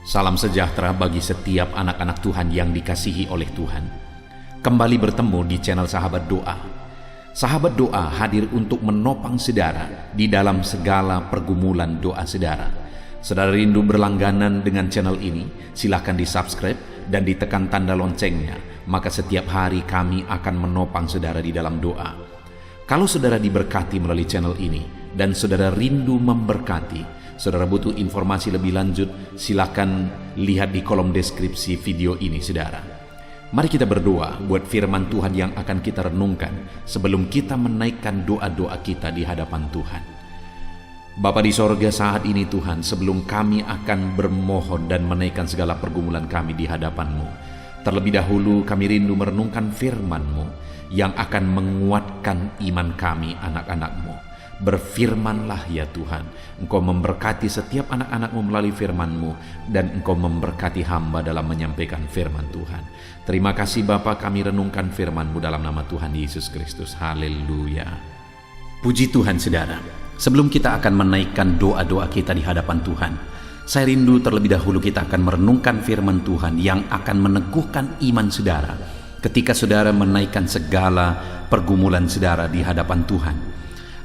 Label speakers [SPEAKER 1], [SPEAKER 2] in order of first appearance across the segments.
[SPEAKER 1] Salam sejahtera bagi setiap anak-anak Tuhan yang dikasihi oleh Tuhan. Kembali bertemu di channel Sahabat Doa. Sahabat Doa hadir untuk menopang saudara di dalam segala pergumulan doa saudara. Saudara rindu berlangganan dengan channel ini, silakan di-subscribe dan ditekan tanda loncengnya, maka setiap hari kami akan menopang saudara di dalam doa. Kalau saudara diberkati melalui channel ini dan saudara rindu memberkati, saudara butuh informasi lebih lanjut, silakan lihat di kolom deskripsi video ini saudara. Mari kita berdoa buat firman Tuhan yang akan kita renungkan sebelum kita menaikkan doa-doa kita di hadapan Tuhan. Bapa di sorga, saat ini Tuhan, sebelum kami akan bermohon dan menaikkan segala pergumulan kami di hadapan-Mu, terlebih dahulu kami rindu merenungkan firman-Mu yang akan menguatkan iman kami anak-anak-Mu. Berfirmanlah ya Tuhan, Engkau memberkati setiap anak-anak-Mu melalui firman-Mu, dan Engkau memberkati hamba dalam menyampaikan firman Tuhan. Terima kasih Bapa, kami renungkan firman-Mu dalam nama Tuhan Yesus Kristus. Haleluya. Puji Tuhan saudara. Sebelum kita akan menaikkan doa-doa kita di hadapan Tuhan, saya rindu terlebih dahulu kita akan merenungkan firman Tuhan yang akan meneguhkan iman saudara ketika saudara menaikkan segala pergumulan saudara di hadapan Tuhan.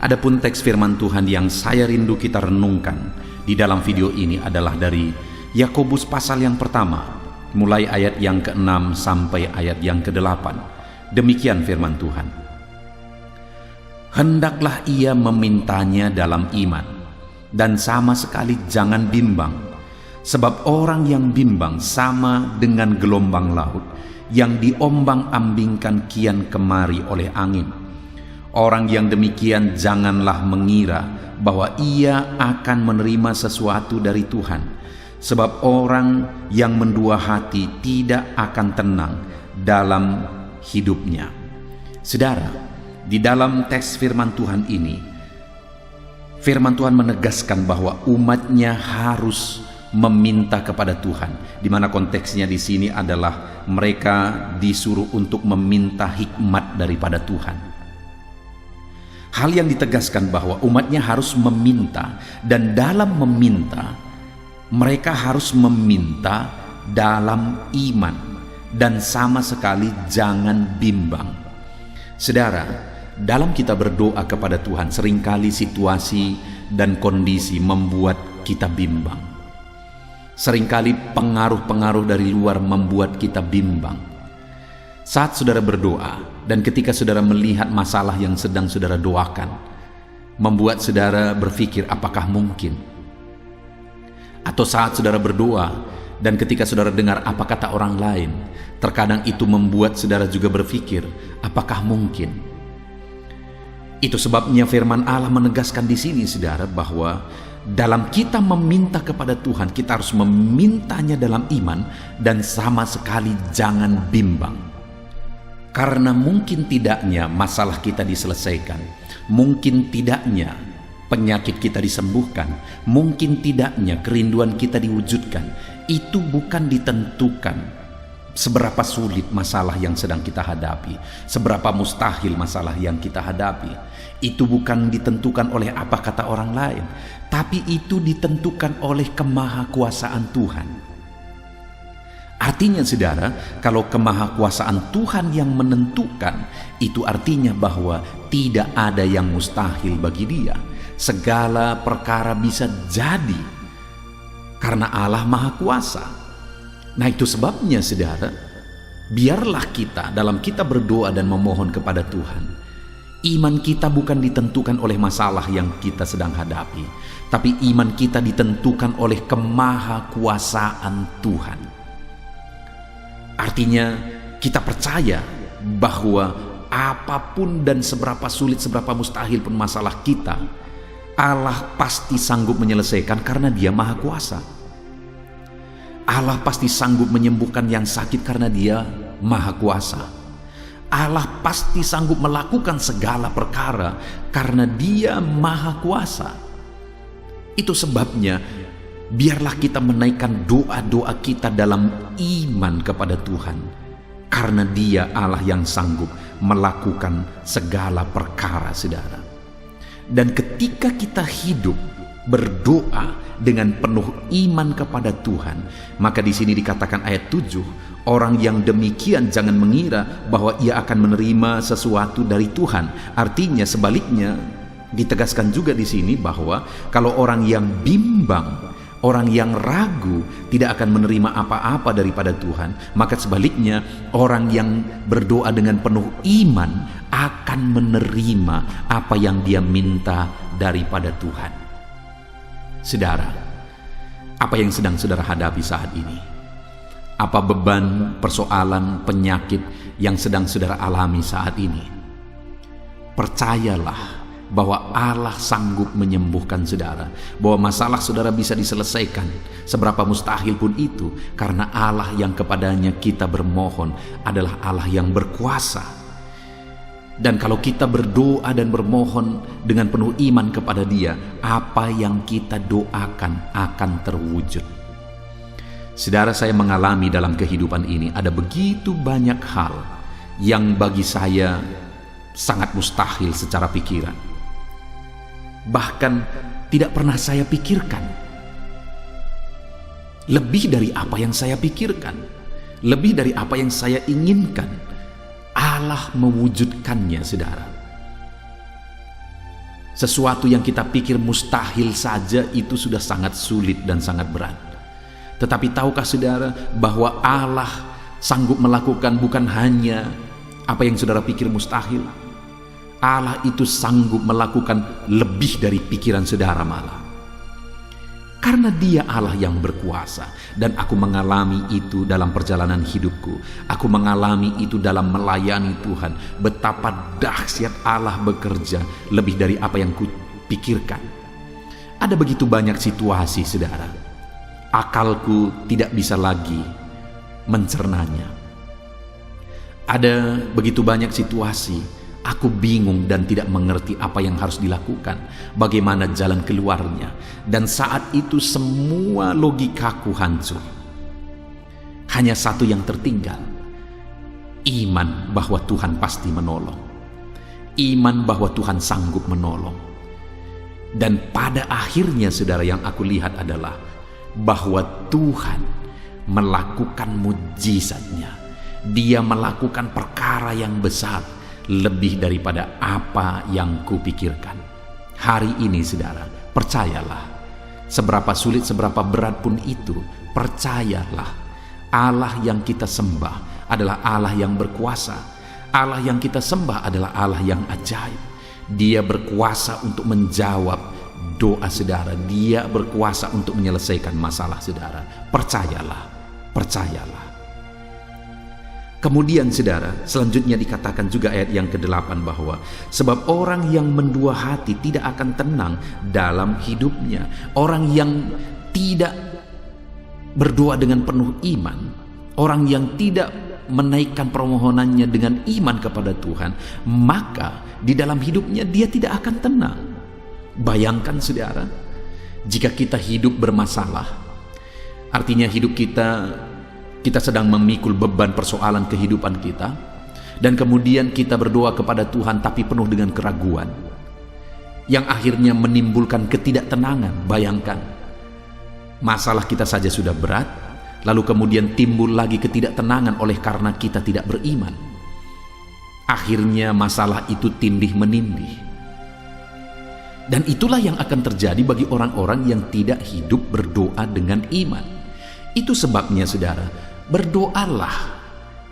[SPEAKER 1] Adapun teks firman Tuhan yang saya rindu kita renungkan di dalam video ini adalah dari Yakobus pasal yang pertama, mulai ayat yang ke-6 sampai ayat yang ke-8. Demikian firman Tuhan. Hendaklah ia memintanya dalam iman, dan sama sekali jangan bimbang, sebab orang yang bimbang sama dengan gelombang laut yang diombang-ambingkan kian kemari oleh angin. Orang yang demikian janganlah mengira bahwa ia akan menerima sesuatu dari Tuhan, sebab orang yang mendua hati tidak akan tenang dalam hidupnya. Saudara, di dalam teks firman Tuhan ini, firman Tuhan menegaskan bahwa umatnya harus meminta kepada Tuhan, di mana konteksnya di sini adalah mereka disuruh untuk meminta hikmat daripada Tuhan. Hal yang ditegaskan bahwa umatnya harus meminta, dan dalam meminta mereka harus meminta dalam iman dan sama sekali jangan bimbang. Saudara, dalam kita berdoa kepada Tuhan, seringkali situasi dan kondisi membuat kita bimbang. Seringkali pengaruh-pengaruh dari luar membuat kita bimbang. Saat saudara berdoa dan ketika saudara melihat masalah yang sedang saudara doakan, membuat saudara berpikir apakah mungkin? Atau saat saudara berdoa dan ketika saudara dengar apa kata orang lain, terkadang itu membuat saudara juga berpikir apakah mungkin? Itu sebabnya firman Allah menegaskan di sini saudara bahwa dalam kita meminta kepada Tuhan, kita harus memintanya dalam iman dan sama sekali jangan bimbang. Karena mungkin tidaknya masalah kita diselesaikan, mungkin tidaknya penyakit kita disembuhkan, mungkin tidaknya kerinduan kita diwujudkan, itu bukan ditentukan seberapa sulit masalah yang sedang kita hadapi, seberapa mustahil masalah yang kita hadapi. Itu bukan ditentukan oleh apa kata orang lain, tapi itu ditentukan oleh kemahakuasaan Tuhan. Artinya saudara, kalau kemahakuasaan Tuhan yang menentukan, itu artinya bahwa tidak ada yang mustahil bagi Dia. Segala perkara bisa jadi karena Allah Maha Kuasa. Nah, itu sebabnya saudara, biarlah kita dalam kita berdoa dan memohon kepada Tuhan, iman kita bukan ditentukan oleh masalah yang kita sedang hadapi, tapi iman kita ditentukan oleh kemahakuasaan Tuhan. Artinya kita percaya bahwa apapun dan seberapa sulit, seberapa mustahil pun masalah kita, Allah pasti sanggup menyelesaikan karena Dia Maha Kuasa. Allah pasti sanggup menyembuhkan yang sakit karena Dia Maha Kuasa. Allah pasti sanggup melakukan segala perkara karena Dia Maha Kuasa. Itu sebabnya biarlah kita menaikkan doa-doa kita dalam iman kepada Tuhan, karena Dia Allah yang sanggup melakukan segala perkara saudara. Dan ketika kita hidup berdoa dengan penuh iman kepada Tuhan, maka di sini dikatakan ayat 7, orang yang demikian jangan mengira bahwa ia akan menerima sesuatu dari Tuhan. Artinya sebaliknya ditegaskan juga di sini bahwa kalau orang yang bimbang, orang yang ragu tidak akan menerima apa-apa daripada Tuhan, maka sebaliknya orang yang berdoa dengan penuh iman akan menerima apa yang dia minta daripada Tuhan. Saudara, apa yang sedang saudara hadapi saat ini? Apa beban, persoalan, penyakit yang sedang saudara alami saat ini? Percayalah bahwa Allah sanggup menyembuhkan saudara, bahwa masalah saudara bisa diselesaikan, seberapa mustahil pun itu, karena Allah yang kepadanya kita bermohon adalah Allah yang berkuasa. Dan kalau kita berdoa dan bermohon dengan penuh iman kepada Dia, apa yang kita doakan akan terwujud. Saudara, saya mengalami dalam kehidupan ini ada begitu banyak hal yang bagi saya sangat mustahil secara pikiran. Bahkan tidak pernah saya pikirkan. Lebih dari apa yang saya pikirkan, lebih dari apa yang saya inginkan, Allah mewujudkannya, saudara. Sesuatu yang kita pikir mustahil saja itu sudah sangat sulit dan sangat berat. Tetapi tahukah saudara bahwa Allah sanggup melakukan bukan hanya apa yang saudara pikir mustahil. Allah itu sanggup melakukan lebih dari pikiran saudara malah. Karena Dia Allah yang berkuasa, dan aku mengalami itu dalam perjalanan hidupku. Aku mengalami itu dalam melayani Tuhan. Betapa dahsyat Allah bekerja lebih dari apa yang kupikirkan. Ada begitu banyak situasi, saudara. Akalku tidak bisa lagi mencernanya. Ada begitu banyak situasi aku bingung dan tidak mengerti apa yang harus dilakukan, bagaimana jalan keluarnya. Dan saat itu semua logikaku hancur. Hanya satu yang tertinggal, iman bahwa Tuhan pasti menolong, iman bahwa Tuhan sanggup menolong. Dan pada akhirnya, saudara, yang aku lihat adalah bahwa Tuhan melakukan mujizatnya. Dia melakukan perkara yang besar, lebih daripada apa yang kupikirkan. Hari ini, saudara, percayalah, seberapa sulit, seberapa berat pun itu, percayalah, Allah yang kita sembah adalah Allah yang berkuasa. Allah yang kita sembah adalah Allah yang ajaib. Dia berkuasa untuk menjawab doa saudara. Dia berkuasa untuk menyelesaikan masalah saudara. Percayalah, percayalah. Kemudian saudara, selanjutnya dikatakan juga ayat yang ke-8 bahwa sebab orang yang mendua hati tidak akan tenang dalam hidupnya. Orang yang tidak berdoa dengan penuh iman, orang yang tidak menaikkan permohonannya dengan iman kepada Tuhan, maka di dalam hidupnya dia tidak akan tenang. Bayangkan saudara, jika kita hidup bermasalah, artinya hidup kita sedang memikul beban persoalan kehidupan kita, dan kemudian kita berdoa kepada Tuhan tapi penuh dengan keraguan yang akhirnya menimbulkan ketidaktenangan. Bayangkan, masalah kita saja sudah berat, lalu kemudian timbul lagi ketidaktenangan oleh karena kita tidak beriman. Akhirnya masalah itu tindih menindih. Dan itulah yang akan terjadi bagi orang-orang yang tidak hidup berdoa dengan iman. Itu sebabnya saudara, berdoalah,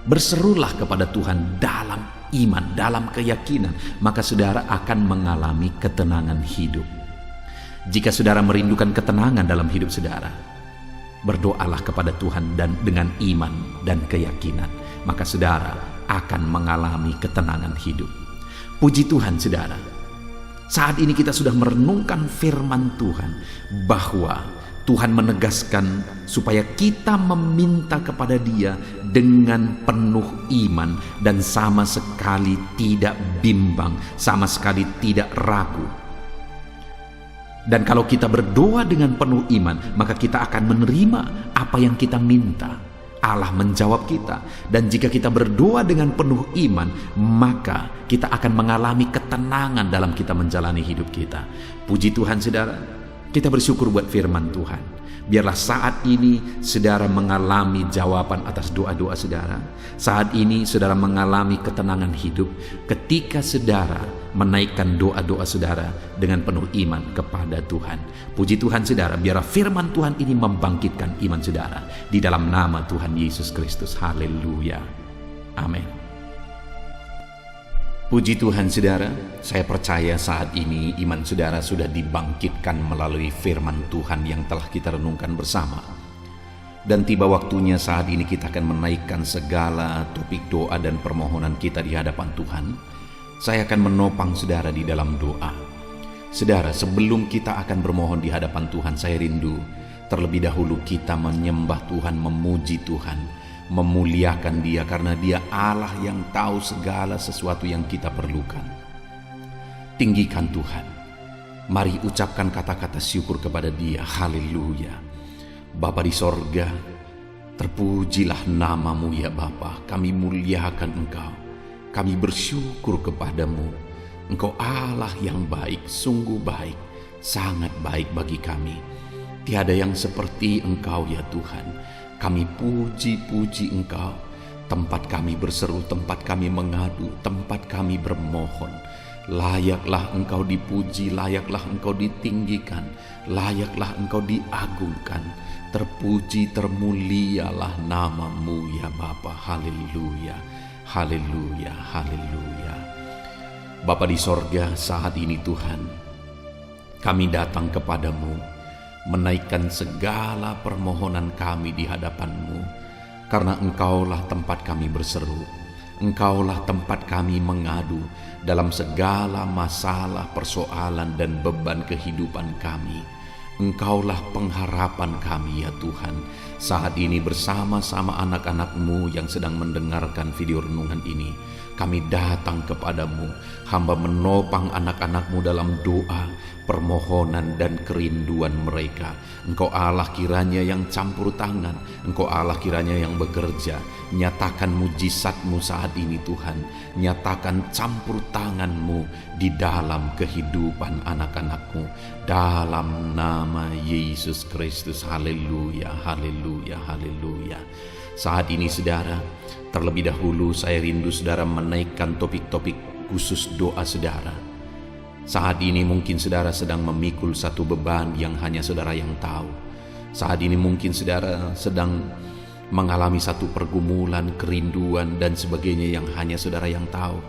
[SPEAKER 1] berserulah kepada Tuhan dalam iman, dalam keyakinan, maka saudara akan mengalami ketenangan hidup. Jika saudara merindukan ketenangan dalam hidup saudara, berdoalah kepada Tuhan dan dengan iman dan keyakinan, maka saudara akan mengalami ketenangan hidup. Puji Tuhan saudara, saat ini kita sudah merenungkan firman Tuhan bahwa Tuhan menegaskan supaya kita meminta kepada Dia dengan penuh iman dan sama sekali tidak bimbang, sama sekali tidak ragu. Dan kalau kita berdoa dengan penuh iman, maka kita akan menerima apa yang kita minta. Allah menjawab kita. Dan jika kita berdoa dengan penuh iman, maka kita akan mengalami ketenangan dalam kita menjalani hidup kita. Puji Tuhan saudara. Kita bersyukur buat firman Tuhan. Biarlah saat ini saudara mengalami jawaban atas doa-doa saudara. Saat ini saudara mengalami ketenangan hidup ketika saudara menaikkan doa-doa saudara dengan penuh iman kepada Tuhan. Puji Tuhan saudara, biarlah firman Tuhan ini membangkitkan iman saudara. Di dalam nama Tuhan Yesus Kristus. Haleluya. Amin. Puji Tuhan saudara, saya percaya saat ini iman saudara sudah dibangkitkan melalui firman Tuhan yang telah kita renungkan bersama. Dan tiba waktunya saat ini kita akan menaikkan segala topik doa dan permohonan kita di hadapan Tuhan. Saya akan menopang saudara di dalam doa. Saudara, sebelum kita akan bermohon di hadapan Tuhan, saya rindu terlebih dahulu kita menyembah Tuhan, memuji Tuhan, memuliakan Dia, karena Dia Allah yang tahu segala sesuatu yang kita perlukan. Tinggikan Tuhan. Mari ucapkan kata-kata syukur kepada Dia. Haleluya. Bapa di sorga, terpujilah nama-Mu ya Bapa. Kami muliakan Engkau. Kami bersyukur kepadamu. Engkau Allah yang baik, sungguh baik, sangat baik bagi kami. Tiada yang seperti Engkau ya Tuhan. Kami puji-puji Engkau. Tempat kami berseru, tempat kami mengadu, tempat kami bermohon. Layaklah Engkau dipuji, layaklah Engkau ditinggikan, layaklah Engkau diagungkan. Terpuji, termulialah nama-Mu ya Bapa. Haleluya, haleluya, haleluya. Bapa di sorga, saat ini Tuhan, kami datang kepadamu, menaikkan segala permohonan kami di hadapan-Mu, karena Engkaulah tempat kami berseru, Engkaulah tempat kami mengadu dalam segala masalah, persoalan dan beban kehidupan kami. Engkaulah pengharapan kami ya Tuhan. Saat ini bersama-sama anak-anak-Mu yang sedang mendengarkan video renungan ini, kami datang kepadamu, hamba menopang anak-anak-Mu dalam doa, permohonan dan kerinduan mereka. Engkau Allah kiranya yang campur tangan, Engkau Allah kiranya yang bekerja. Nyatakan mujizat-Mu saat ini Tuhan, nyatakan campur tangan-Mu di dalam kehidupan anak-anak-Mu, dalam nama Yesus Kristus. Haleluya, haleluya, haleluya. Saat ini saudara, terlebih dahulu saya rindu saudara menaikkan topik-topik khusus doa saudara. Saat ini mungkin saudara sedang memikul satu beban yang hanya saudara yang tahu. Saat ini mungkin saudara sedang mengalami satu pergumulan, kerinduan dan sebagainya yang hanya saudara yang tahu.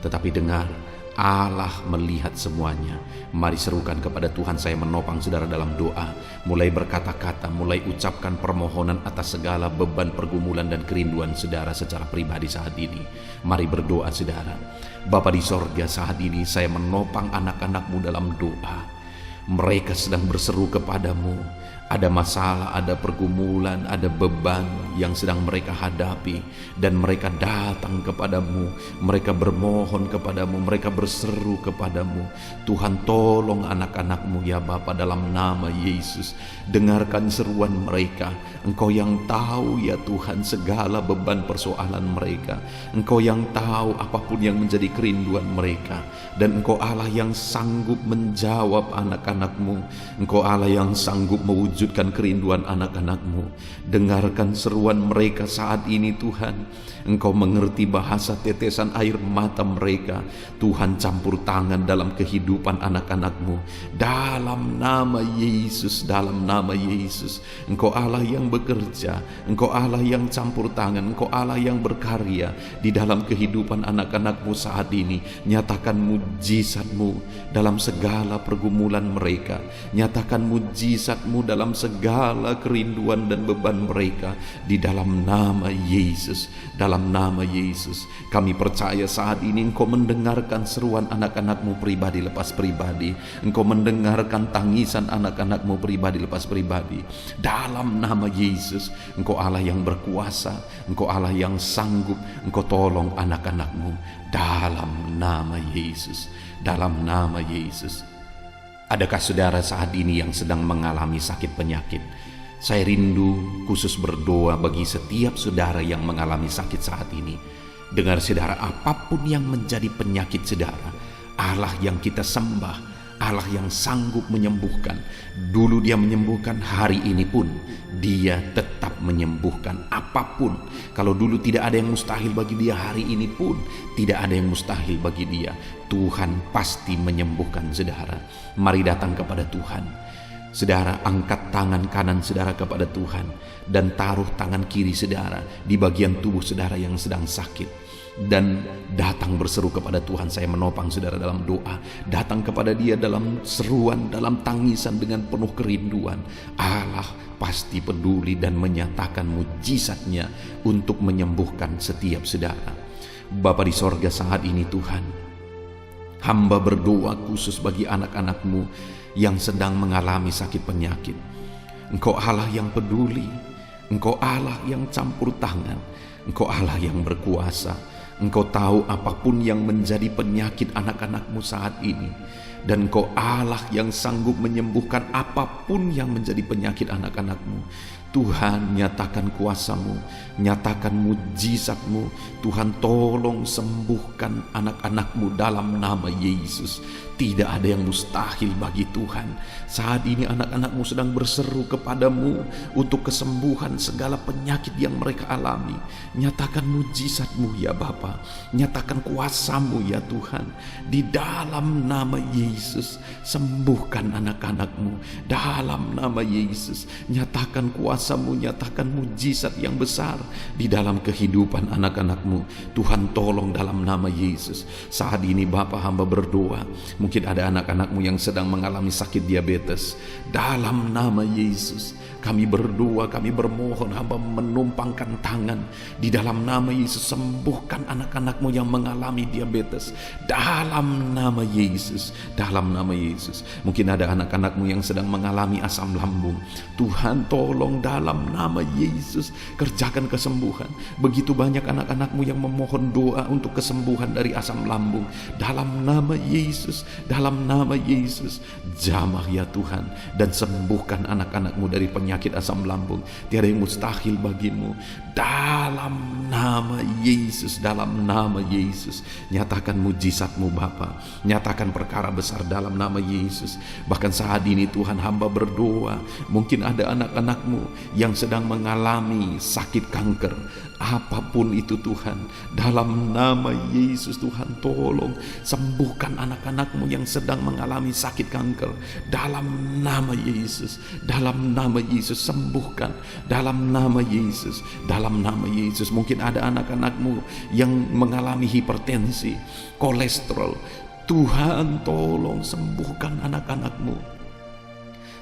[SPEAKER 1] Tetapi dengar, Allah melihat semuanya. Mari serukan kepada Tuhan. Saya menopang saudara dalam doa. Mulai berkata-kata, mulai ucapkan permohonan atas segala beban, pergumulan dan kerinduan saudara secara pribadi saat ini. Mari berdoa saudara. Bapa di sorga, saat ini saya menopang anak-anak-Mu dalam doa. Mereka sedang berseru kepadamu. Ada masalah, ada pergumulan, ada beban yang sedang mereka hadapi, dan mereka datang kepadamu, mereka bermohon kepadamu, mereka berseru kepadamu. Tuhan, tolong anak-anak-Mu ya Bapa, dalam nama Yesus. Dengarkan seruan mereka. Engkau yang tahu ya Tuhan segala beban persoalan mereka. Engkau yang tahu apapun yang menjadi kerinduan mereka, dan Engkau Allah yang sanggup menjawab anak-anak-Mu. Engkau Allah yang sanggup mewujudkan kerinduan anak-anak-Mu. Dengarkan seruan mereka saat ini Tuhan. Engkau mengerti bahasa tetesan air mata mereka. Tuhan, campur tangan dalam kehidupan anak-anak-Mu. Dalam nama Yesus, dalam nama Yesus. Engkau Allah yang bekerja, Engkau Allah yang campur tangan, Engkau Allah yang berkarya di dalam kehidupan anak-anak-Mu saat ini. Nyatakan mujizat-Mu dalam segala pergumulan mereka. Nyatakan mujizat-Mu dalam segala kerinduan dan beban mereka. Di dalam nama Yesus, dalam nama Yesus. Kami percaya saat ini Engkau mendengarkan seruan anak-anak-Mu pribadi lepas pribadi. Engkau mendengarkan tangisan anak-anak-Mu pribadi lepas pribadi. Dalam nama Yesus, Engkau Allah yang berkuasa, Engkau Allah yang sanggup. Engkau tolong anak-anak-Mu dalam nama Yesus, dalam nama Yesus. Adakah saudara saat ini yang sedang mengalami sakit penyakit? Saya rindu khusus berdoa bagi setiap saudara yang mengalami sakit saat ini. Dengar saudara, apapun yang menjadi penyakit saudara, Allah yang kita sembah, Allah yang sanggup menyembuhkan. Dulu Dia menyembuhkan, hari ini pun Dia tetap menyembuhkan apapun. Kalau dulu tidak ada yang mustahil bagi Dia, hari ini pun tidak ada yang mustahil bagi Dia. Tuhan pasti menyembuhkan, saudara. Mari datang kepada Tuhan. Saudara, angkat tangan kanan saudara kepada Tuhan dan taruh tangan kiri saudara di bagian tubuh saudara yang sedang sakit, dan datang berseru kepada Tuhan. Saya menopang saudara dalam doa. Datang kepada Dia dalam seruan, dalam tangisan dengan penuh kerinduan. Allah pasti peduli dan menyatakan mujizatnya untuk menyembuhkan setiap saudara. Bapa di sorga, saat ini Tuhan, hamba berdoa khusus bagi anak-anak-Mu yang sedang mengalami sakit penyakit. Engkau Allah yang peduli, Engkau Allah yang campur tangan, Engkau Allah yang berkuasa. Engkau tahu apapun yang menjadi penyakit anak-anak-Mu saat ini, dan Engkau Allah yang sanggup menyembuhkan apapun yang menjadi penyakit anak-anak-Mu. Tuhan, nyatakan kuasa-Mu, nyatakan mujizat-Mu. Tuhan, tolong sembuhkan anak-anak-Mu dalam nama Yesus. Tidak ada yang mustahil bagi Tuhan. Saat ini anak-anak-Mu sedang berseru kepadamu untuk kesembuhan segala penyakit yang mereka alami. Nyatakan mujizat-Mu ya Bapa, nyatakan kuasa-Mu ya Tuhan. Di dalam nama Yesus, sembuhkan anak-anak-Mu. Dalam nama Yesus, nyatakan kuasa-Mu, nyatakan mujizat yang besar di dalam kehidupan anak-anak-Mu. Tuhan, tolong dalam nama Yesus. Saat ini Bapa, hamba berdoa, mungkin ada anak-anak-Mu yang sedang mengalami sakit diabetes. Dalam nama Yesus, kami berdoa, kami bermohon, hamba menumpangkan tangan. Di dalam nama Yesus, sembuhkan anak-anak-Mu yang mengalami diabetes. Dalam nama Yesus, dalam nama Yesus. Mungkin ada anak-anak-Mu yang sedang mengalami asam lambung. Tuhan, tolong dalam nama Yesus, kerjakan kesembuhan. Begitu banyak anak-anak-Mu yang memohon doa untuk kesembuhan dari asam lambung. Dalam nama Yesus, dalam nama Yesus, jamah ya Tuhan, dan sembuhkan anak-anak-Mu dari penyakit asam lambung. Tiada yang mustahil bagimu. Dalam nama Yesus, dalam nama Yesus, nyatakan mujizat-Mu Bapa, nyatakan perkara besar dalam nama Yesus. Bahkan saat ini Tuhan, hamba berdoa, mungkin ada anak-anak-Mu yang sedang mengalami sakit kanker. Apapun itu Tuhan, dalam nama Yesus Tuhan, tolong sembuhkan anak-anak-Mu yang sedang mengalami sakit kanker. Dalam nama Yesus, dalam nama Yesus, sembuhkan. Dalam nama Yesus, dalam nama Yesus. Mungkin ada anak-anak-Mu yang mengalami hipertensi, kolesterol. Tuhan, tolong sembuhkan anak-anak-Mu.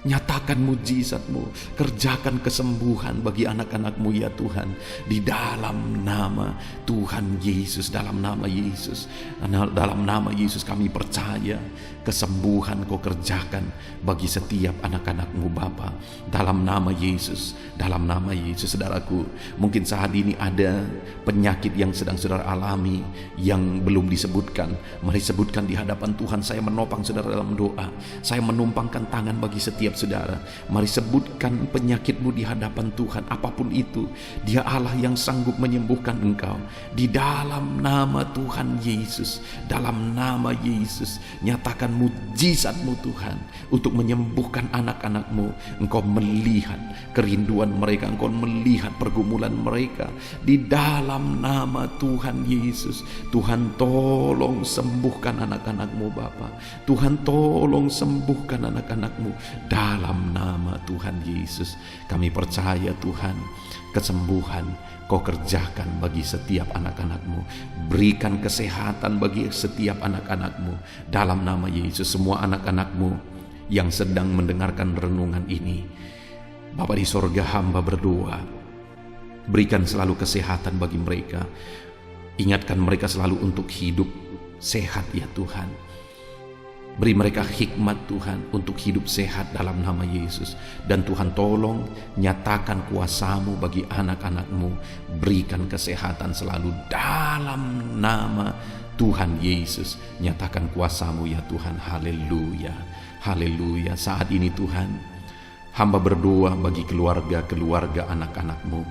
[SPEAKER 1] Nyatakan mujizat-Mu, kerjakan kesembuhan bagi anak-anak-Mu ya Tuhan. Di dalam nama Tuhan Yesus, dalam nama Yesus, dalam nama Yesus kami percaya kesembuhan Kau kerjakan bagi setiap anak-anak-Mu Bapa. Dalam nama Yesus, dalam nama Yesus. Saudaraku, mungkin saat ini ada penyakit yang sedang saudara alami yang belum disebutkan. Mari sebutkan di hadapan Tuhan. Saya menopang saudara dalam doa. Saya menumpangkan tangan bagi setiap saudara. Mari sebutkan penyakitmu di hadapan Tuhan. Apapun itu, Dia Allah yang sanggup menyembuhkan engkau. Di dalam nama Tuhan Yesus, dalam nama Yesus, nyatakan mujizat-Mu Tuhan untuk menyembuhkan anak-anak-Mu. Engkau melihat kerinduan mereka, Engkau melihat pergumulan mereka. Di dalam nama Tuhan Yesus, Tuhan, tolong sembuhkan anak-anak-Mu Bapa. Tuhan, tolong sembuhkan anak-anak-Mu. Dalam nama Tuhan Yesus, kami percaya Tuhan, kesembuhan Kau kerjakan bagi setiap anak-anak-Mu. Berikan kesehatan bagi setiap anak-anak-Mu. Dalam nama Yesus, semua anak-anak-Mu yang sedang mendengarkan renungan ini, Bapa di sorga, hamba berdoa, berikan selalu kesehatan bagi mereka. Ingatkan mereka selalu untuk hidup sehat ya Tuhan. Beri mereka hikmat Tuhan untuk hidup sehat dalam nama Yesus. Dan Tuhan, tolong nyatakan kuasa-Mu bagi anak-anak-Mu. Berikan kesehatan selalu dalam nama Tuhan Yesus. Nyatakan kuasa-Mu ya Tuhan. Haleluya, haleluya. Saat ini Tuhan, hamba berdoa bagi keluarga-keluarga anak-anak-Mu.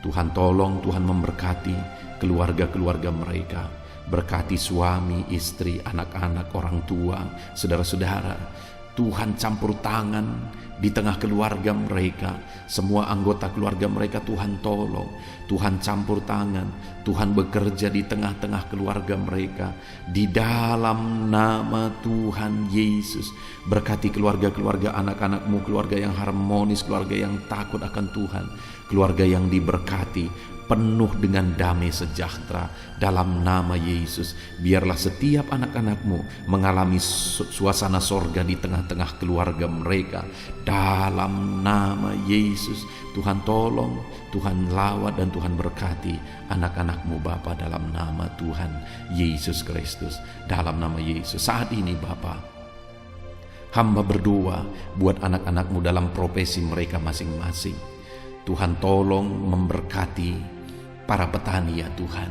[SPEAKER 1] Tuhan, tolong Tuhan memberkati keluarga-keluarga mereka. Berkati suami, istri, anak-anak, orang tua, saudara-saudara. Tuhan campur tangan di tengah keluarga mereka, semua anggota keluarga mereka Tuhan tolong, Tuhan campur tangan, Tuhan bekerja di tengah-tengah keluarga mereka, di dalam nama Tuhan Yesus. Berkati keluarga-keluarga anak-anakmu, keluarga yang harmonis, keluarga yang takut akan Tuhan, keluarga yang diberkati, penuh dengan damai sejahtera dalam nama Yesus. Biarlah setiap anak-anakmu mengalami suasana sorga di tengah-tengah keluarga mereka dalam nama Yesus. Tuhan tolong, Tuhan lawat dan Tuhan berkati anak-anakmu Bapa dalam nama Tuhan Yesus Kristus. Dalam nama Yesus saat ini Bapa, hamba berdoa buat anak-anakmu dalam profesi mereka masing-masing. Tuhan tolong memberkati para petani ya Tuhan.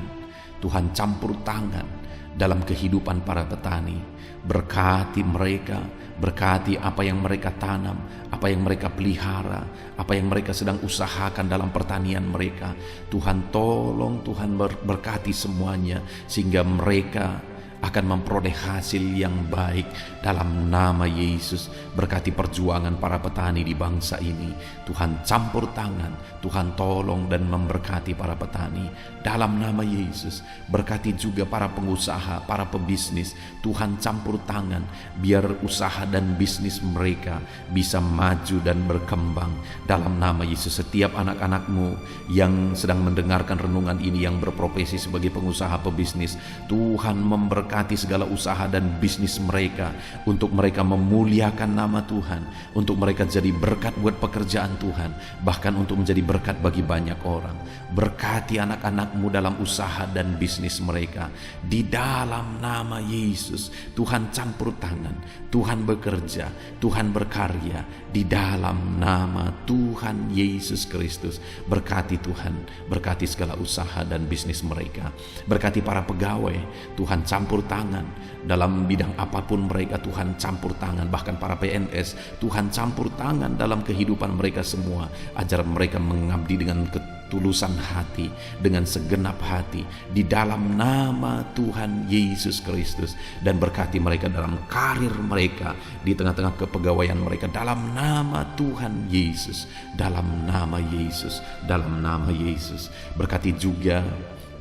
[SPEAKER 1] Tuhan campur tangan dalam kehidupan para petani. Berkati mereka, berkati apa yang mereka tanam, apa yang mereka pelihara, apa yang mereka sedang usahakan dalam pertanian mereka. Tuhan tolong, Tuhan berkati semuanya sehingga mereka akan memperoleh hasil yang baik dalam nama Yesus. Berkati perjuangan para petani di bangsa ini. Tuhan campur tangan, Tuhan tolong dan memberkati para petani dalam nama Yesus. Berkati juga para pengusaha, para pebisnis. Tuhan campur tangan biar usaha dan bisnis mereka bisa maju dan berkembang dalam nama Yesus. Setiap anak-anakmu yang sedang mendengarkan renungan ini yang berprofesi sebagai pengusaha pebisnis, Tuhan memberkati segala usaha dan bisnis mereka, untuk mereka memuliakan nama Tuhan, untuk mereka jadi berkat buat pekerjaan Tuhan, bahkan untuk menjadi berkat bagi banyak orang. Berkati anak-anakmu dalam usaha dan bisnis mereka di dalam nama Yesus. Tuhan campur tangan, Tuhan bekerja, Tuhan berkarya di dalam nama Tuhan Yesus Kristus. Berkati Tuhan, berkati segala usaha dan bisnis mereka. Berkati para pegawai, Tuhan campur tangan dalam bidang apapun mereka. Tuhan campur tangan, bahkan para PNS, Tuhan campur tangan dalam kehidupan mereka semua. Ajar mereka mengabdi dengan ketulusan hati, dengan segenap hati di dalam nama Tuhan Yesus Kristus. Dan berkati mereka dalam karir mereka, di tengah-tengah kepegawaian mereka dalam nama Tuhan Yesus, dalam nama Yesus, dalam nama Yesus. Berkati juga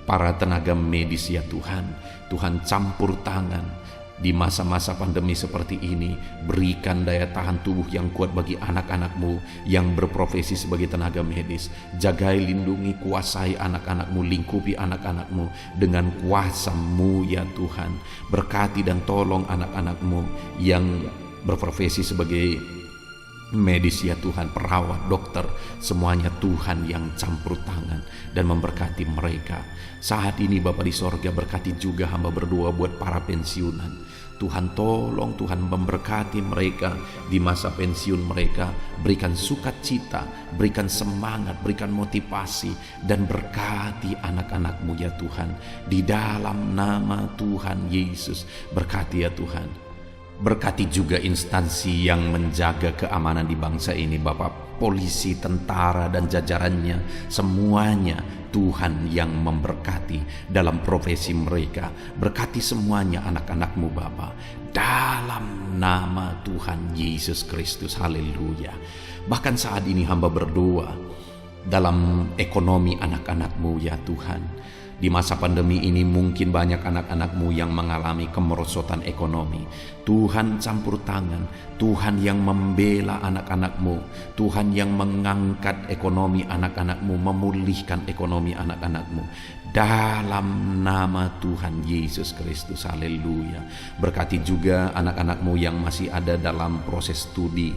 [SPEAKER 1] para tenaga medis ya Tuhan. Tuhan campur tangan di masa-masa pandemi seperti ini. Berikan daya tahan tubuh yang kuat bagi anak-anakmu yang berprofesi sebagai tenaga medis. Jagai, lindungi, kuasai anak-anakmu, lingkupi anak-anakmu dengan kuasa-Mu ya Tuhan. Berkati dan tolong anak-anakmu yang berprofesi sebagai medis ya Tuhan, perawat, dokter, semuanya Tuhan yang campur tangan dan memberkati mereka. Saat ini Bapa di sorga, berkati juga hamba berdoa buat para pensiunan. Tuhan tolong, Tuhan memberkati mereka di masa pensiun mereka. Berikan sukacita, berikan semangat, berikan motivasi, dan berkati anak-anakmu ya Tuhan. Di dalam nama Tuhan Yesus, berkati ya Tuhan. Berkati juga instansi yang menjaga keamanan di bangsa ini, Bapak, polisi, tentara, dan jajarannya, semuanya Tuhan yang memberkati dalam profesi mereka. Berkati semuanya anak-anakmu Bapa, dalam nama Tuhan Yesus Kristus. Haleluya. Bahkan saat ini hamba berdoa dalam ekonomi anak-anakmu ya Tuhan. Di masa pandemi ini mungkin banyak anak-anakmu yang mengalami kemerosotan ekonomi. Tuhan campur tangan, Tuhan yang membela anak-anakmu, Tuhan yang mengangkat ekonomi anak-anakmu, memulihkan ekonomi anak-anakmu dalam nama Tuhan Yesus Kristus. Haleluya. Berkati juga anak-anakmu yang masih ada dalam proses studi.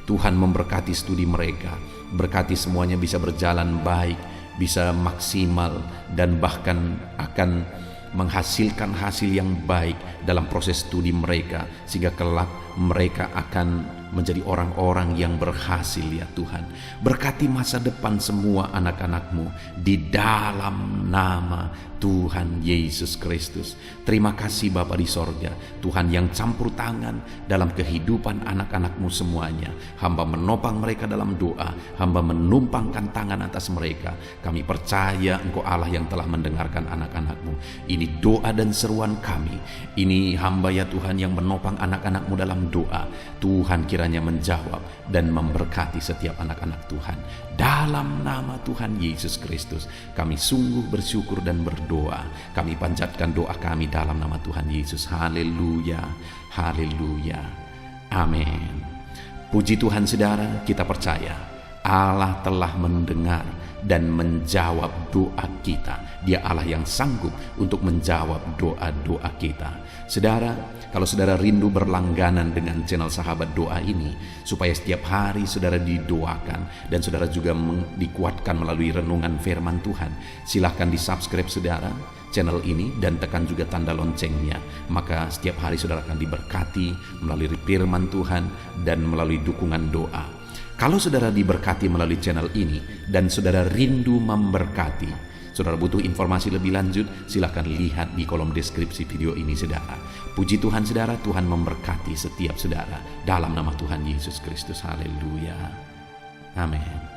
[SPEAKER 1] Tuhan memberkati studi mereka, berkati semuanya bisa berjalan baik, bisa maksimal, dan bahkan akan menghasilkan hasil yang baik dalam proses studi mereka, sehingga kelak mereka akan menjadi orang-orang yang berhasil ya Tuhan. Berkati masa depan semua anak-anak-Mu di dalam nama Tuhan Yesus Kristus. Terima kasih Bapa di sorga, Tuhan yang campur tangan dalam kehidupan anak-anak-Mu semuanya. Hamba menopang mereka dalam doa, hamba menumpangkan tangan atas mereka. Kami percaya Engkau Allah yang telah mendengarkan anak-anak-Mu. Ini doa dan seruan kami. Ini hamba ya Tuhan yang menopang anak-anak-Mu dalam doa. Tuhan kiranya menjawab dan memberkati setiap anak-anak Tuhan. Dalam nama Tuhan Yesus Kristus, kami sungguh bersyukur dan berdoa. Kami panjatkan doa kami dalam nama Tuhan Yesus. Haleluya, haleluya, amin. Puji Tuhan saudara, kita percaya Allah telah mendengar dan menjawab doa kita. Dia Allah yang sanggup untuk menjawab doa-doa kita. Saudara, kalau saudara rindu berlangganan dengan channel Sahabat Doa ini, supaya setiap hari saudara didoakan dan saudara juga dikuatkan melalui renungan firman Tuhan, silahkan di-subscribe saudara channel ini dan tekan juga tanda loncengnya. Maka setiap hari saudara akan diberkati melalui firman Tuhan dan melalui dukungan doa. Kalau saudara diberkati melalui channel ini dan saudara rindu memberkati, saudara butuh informasi lebih lanjut, silahkan lihat di kolom deskripsi video ini saudara. Puji Tuhan saudara, Tuhan memberkati setiap saudara dalam nama Tuhan Yesus Kristus. Haleluya, amin.